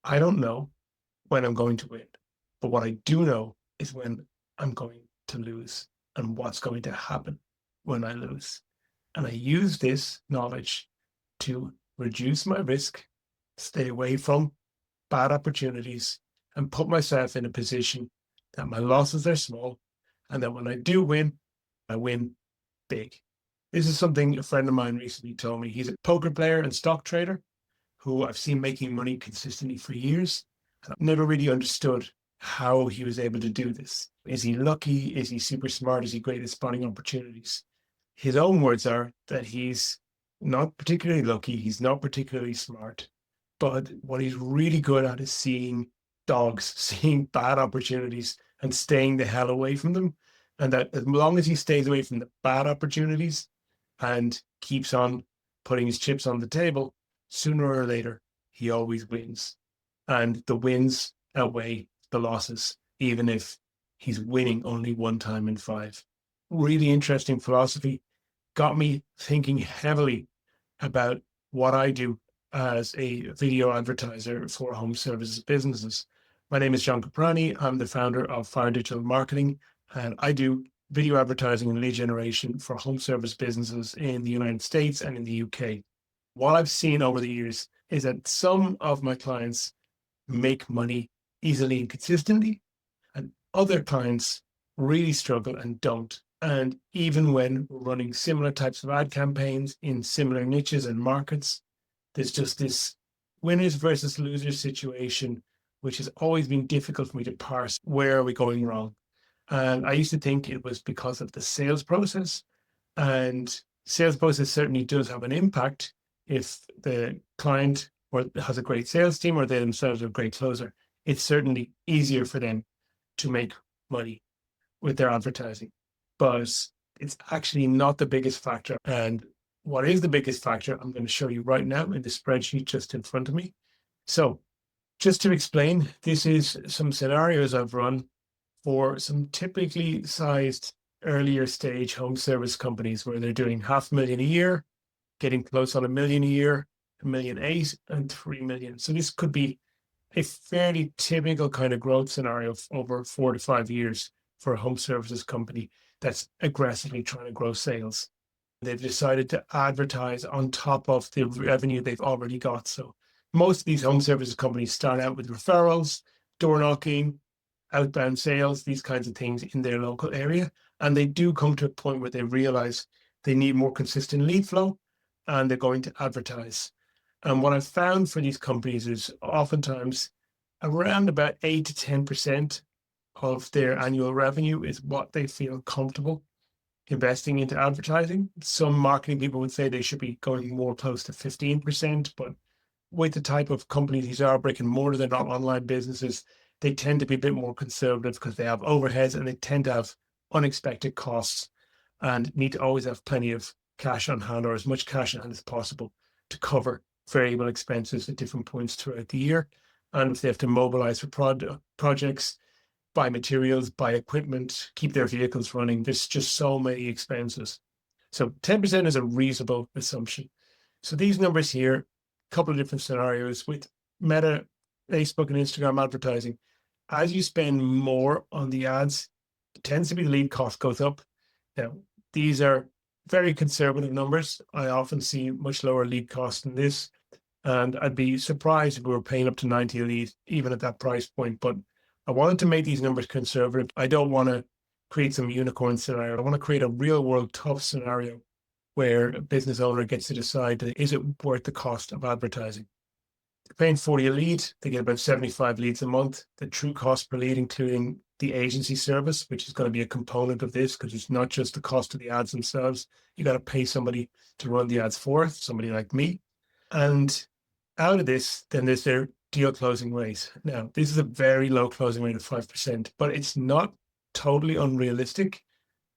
I don't know when I'm going to win, but what I do know is when I'm going to lose and what's going to happen when I lose. And I use this knowledge to reduce my risk, stay away from bad opportunities, and put myself in a position that my losses are small and that when I do win, I win big. This is something a friend of mine recently told me. He's a poker player and stock trader who I've seen making money consistently for years. And I've never really understood how he was able to do this. Is he lucky? Is he super smart? Is he great at spotting opportunities? His own words are that he's not particularly lucky. He's not particularly smart. But what he's really good at is seeing dogs, seeing bad opportunities and staying the hell away from them. And that as long as he stays away from the bad opportunities and keeps on putting his chips on the table, sooner or later, he always wins. And the wins outweigh the losses, even if he's winning only one time in five. Really interesting philosophy. Got me thinking heavily about what I do as a video advertiser for home services businesses. My name is John Caprani. I'm the founder of Fire Digital Marketing, and I do video advertising and lead generation for home service businesses in the United States and in the UK. What I've seen over the years is that some of my clients make money easily and consistently, and other clients really struggle and don't. And even when running similar types of ad campaigns in similar niches and markets, there's just this winners versus losers situation, which has always been difficult for me to parse. Where are we going wrong? And I used to think it was because of the sales process. And sales process certainly does have an impact if the client or has a great sales team or they themselves are a great closer. It's certainly easier for them to make money with their advertising. But it's actually not the biggest factor. And what is the biggest factor, I'm going to show you right now in the spreadsheet just in front of me. So just to explain, this is some scenarios I've run for some typically sized earlier stage home service companies where they're doing 500,000 a year, getting close on 1 million a year, 1.8 million and 3 million. So this could be a fairly typical kind of growth scenario over 4 to 5 years for a home services company that's aggressively trying to grow sales. They've decided to advertise on top of the revenue they've already got. So most of these home services companies start out with referrals, door knocking, outbound sales, these kinds of things in their local area. And they do come to a point where they realize they need more consistent lead flow and they're going to advertise. And what I've found for these companies is oftentimes around about 8 to 10% of their annual revenue is what they feel comfortable investing into advertising. Some marketing people would say they should be going more close to 15%, but with the type of companies these are, brick and mortar, they're not online businesses, they tend to be a bit more conservative because they have overheads and they tend to have unexpected costs and need to always have plenty of cash on hand or as much cash on hand as possible to cover variable expenses at different points throughout the year. And if they have to mobilize for projects, buy materials, buy equipment, keep their vehicles running, there's just so many expenses. So 10% is a reasonable assumption. So these numbers here, a couple of different scenarios with Meta, Facebook, and Instagram advertising. As you spend more on the ads, it tends to be the lead cost goes up. Now, these are very conservative numbers. I often see much lower lead cost than this. And I'd be surprised if we were paying up to 90 a lead, even at that price point. But I wanted to make these numbers conservative. I don't want to create some unicorn scenario. I want to create a real world tough scenario where a business owner gets to decide, is it worth the cost of advertising? They're paying 40 a lead. They get about 75 leads a month. The true cost per lead, including the agency service, which is going to be a component of this because it's not just the cost of the ads themselves. You got to pay somebody to run the ads for it, somebody like me. And out of this, then there's their deal closing rate. Now, this is a very low closing rate of 5%, but it's not totally unrealistic.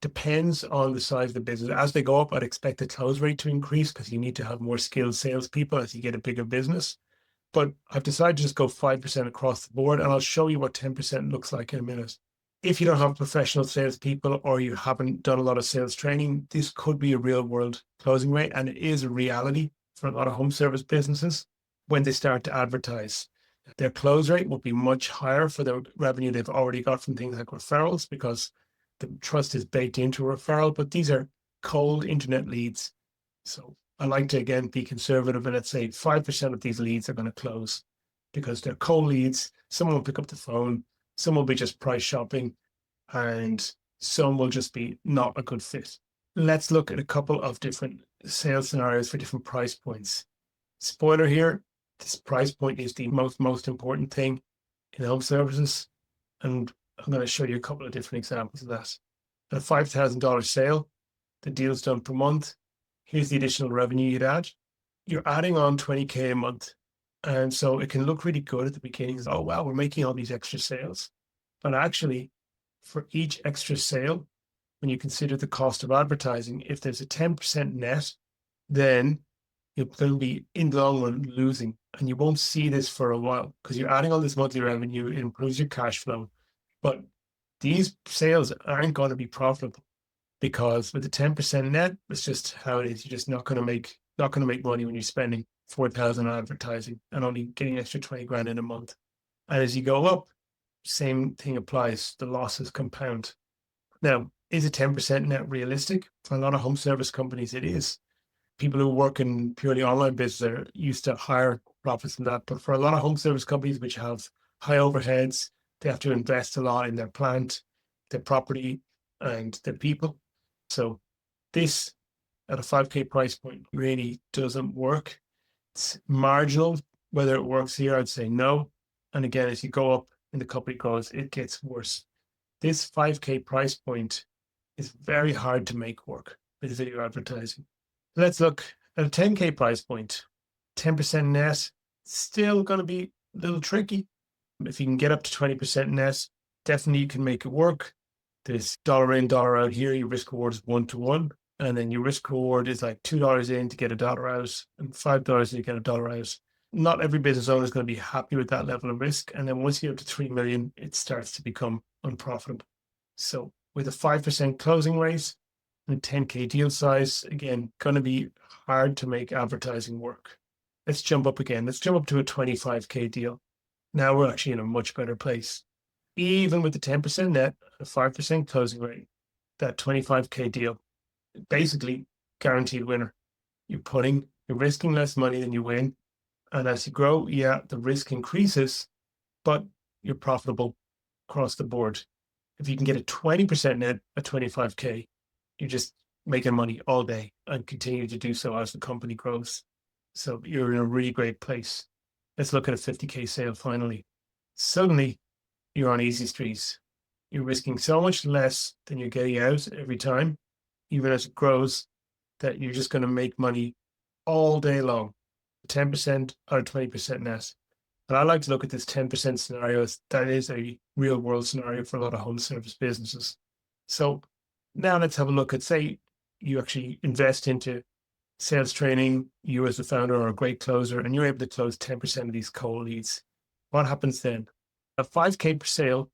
Depends on the size of the business. As they go up, I'd expect the close rate to increase because you need to have more skilled salespeople as you get a bigger business. But I've decided to just go 5% across the board, and I'll show you what 10% looks like in a minute. If you don't have professional salespeople or you haven't done a lot of sales training, this could be a real world closing rate, and it is a reality for a lot of home service businesses when they start to advertise. Their close rate will be much higher for the revenue they've already got from things like referrals, because the trust is baked into a referral, but these are cold internet leads. So I like to, again, be conservative, and let's say 5% of these leads are going to close because they're cold leads. Someone will pick up the phone, some will be just price shopping, and some will just be not a good fit. Let's look at a couple of different sales scenarios for different price points. Spoiler here, this price point is the most important thing in home services, and I'm going to show you a couple of different examples of that. At a $5,000 sale, the deal's done per month. Here's the additional revenue you'd add. You're adding on 20K a month. And so it can look really good at the beginning. Oh, wow, we're making all these extra sales. But actually, for each extra sale, when you consider the cost of advertising, if there's a 10% net, then you're going to be in the long run losing. And you won't see this for a while because you're adding all this monthly revenue. It improves your cash flow. But these sales aren't going to be profitable, because with the 10% net, it's just how it is. You're just not going to make money when you're spending 4,000 on advertising and only getting extra 20 grand in a month. And as you go up, same thing applies. The losses compound. Now, is a 10% net realistic? For a lot of home service companies, it is. People who work in purely online business are used to higher profits than that. But for a lot of home service companies which have high overheads, they have to invest a lot in their plant, their property, and their people. So this at a 5K price point really doesn't work. It's marginal. Whether it works here, I'd say no. And again, as you go up in the company goes, it gets worse. This 5K price point is very hard to make work with video advertising. Let's look at a 10K price point. 10% net, still going to be a little tricky. If you can get up to 20% net, definitely you can make it work. There's dollar in, dollar out here. Your risk reward is 1-to-1. And then your risk reward is like $2 in to get a dollar out and $5 in to get a dollar out. Not every business owner is going to be happy with that level of risk. And then once you get up to 3 million, it starts to become unprofitable. So with a 5% closing rate and a 10K deal size, again, going to be hard to make advertising work. Let's jump up again. Let's jump up to a 25K deal. Now we're actually in a much better place. Even with the 10% net, a 5% closing rate, that 25K deal, basically guaranteed winner. You're risking less money than you win. And as you grow, yeah, the risk increases, but you're profitable across the board. If you can get a 20% net at 25K, you're just making money all day and continue to do so as the company grows. So you're in a really great place. Let's look at a 50K sale finally. Suddenly, you're on easy streets. You're risking so much less than you're getting out every time, even as it grows, that you're just going to make money all day long. 10% or 20% net. And I like to look at this 10% scenario as that is a real world scenario for a lot of home service businesses. So now let's have a look at, say, you actually invest into sales training, you as the founder are a great closer, and you're able to close 10% of these cold leads. What happens then? A 5K per sale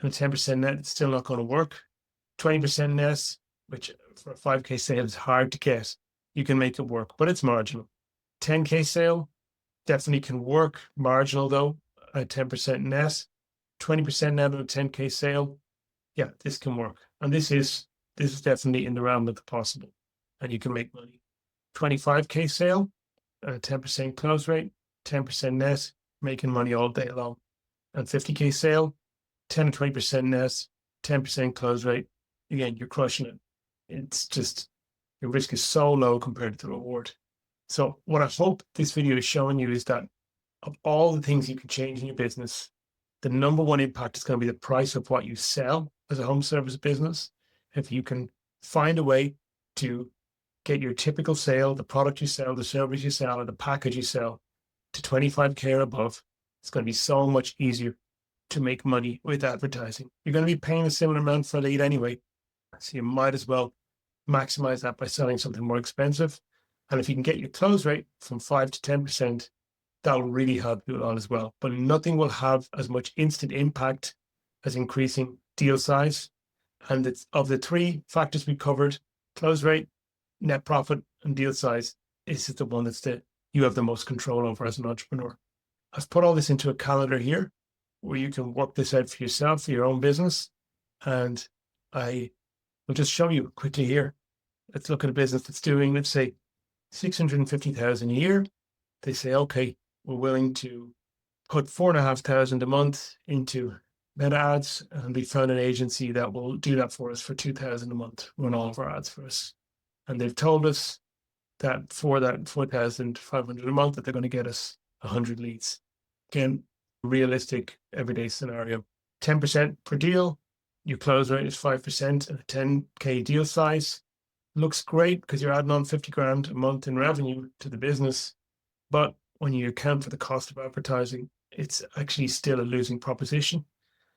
and a 10% net, it's still not going to work. 20% net, which for a 5K sale is hard to get. You can make it work, but it's marginal. 10K sale definitely can work. Marginal though, at 10% net. 20% net on a 10K sale. Yeah, this can work. And this is definitely in the realm of the possible. And you can make money. 25K sale at a 10% close rate, 10% net, making money all day long. And 50K sale, 10 to 20% net, 10% close rate. Again, you're crushing it. It's just, your risk is so low compared to the reward. So what I hope this video is showing you is that of all the things you can change in your business, the number one impact is going to be the price of what you sell as a home service business. If you can find a way to get your typical sale, the product you sell, the service you sell, or the package you sell to 25K or above, it's going to be so much easier to make money with advertising. You're going to be paying a similar amount for a lead anyway. So you might as well maximize that by selling something more expensive. And if you can get your close rate from 5 to 10%, that will really help you a lot as well. But nothing will have as much instant impact as increasing deal size. And it's, of the three factors we covered, close rate, net profit, and deal size, this is the one you have the most control over as an entrepreneur. I've put all this into a calendar here where you can work this out for yourself, for your own business. And I will just show you quickly here. Let's look at a business that's doing, let's say, 650,000 a year. They say, okay, we're willing to put 4,500 a month into meta ads, and we found an agency that will do that for us for 2,000 a month, run all of our ads for us. And they've told us that for that 4,500 a month, that they're going to get us 100 leads. Again, realistic everyday scenario. 10% per deal. Your close rate is 5% and a 10K deal size. Looks great because you're adding on 50 grand a month in revenue to the business. But when you account for the cost of advertising, it's actually still a losing proposition.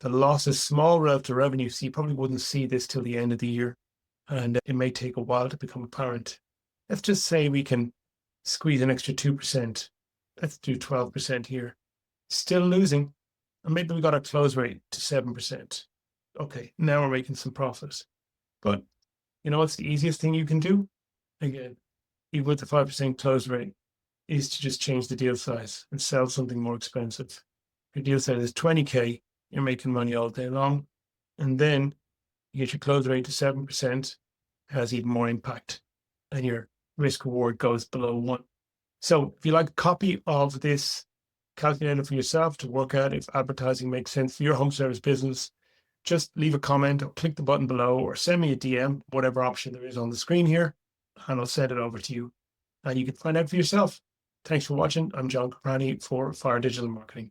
The loss is small relative to revenue, so you probably wouldn't see this till the end of the year. And it may take a while to become apparent. Let's just say we can squeeze an extra 2%. Let's do 12% here. Still losing. And maybe we got our close rate to 7%. Okay, now we're making some profit. But you know what's the easiest thing you can do? Again, even with the 5% close rate, is to just change the deal size and sell something more expensive. If your deal size is 20K, you're making money all day long. And then you get your close rate to 7%, has even more impact, and your risk reward goes below 1. So if you like a copy of this calculator for yourself to work out if advertising makes sense for your home service business, just leave a comment or click the button below or send me a DM, whatever option there is on the screen here, and I'll send it over to you. And you can find out for yourself. Thanks for watching. I'm John Caprani for Fire Digital Marketing.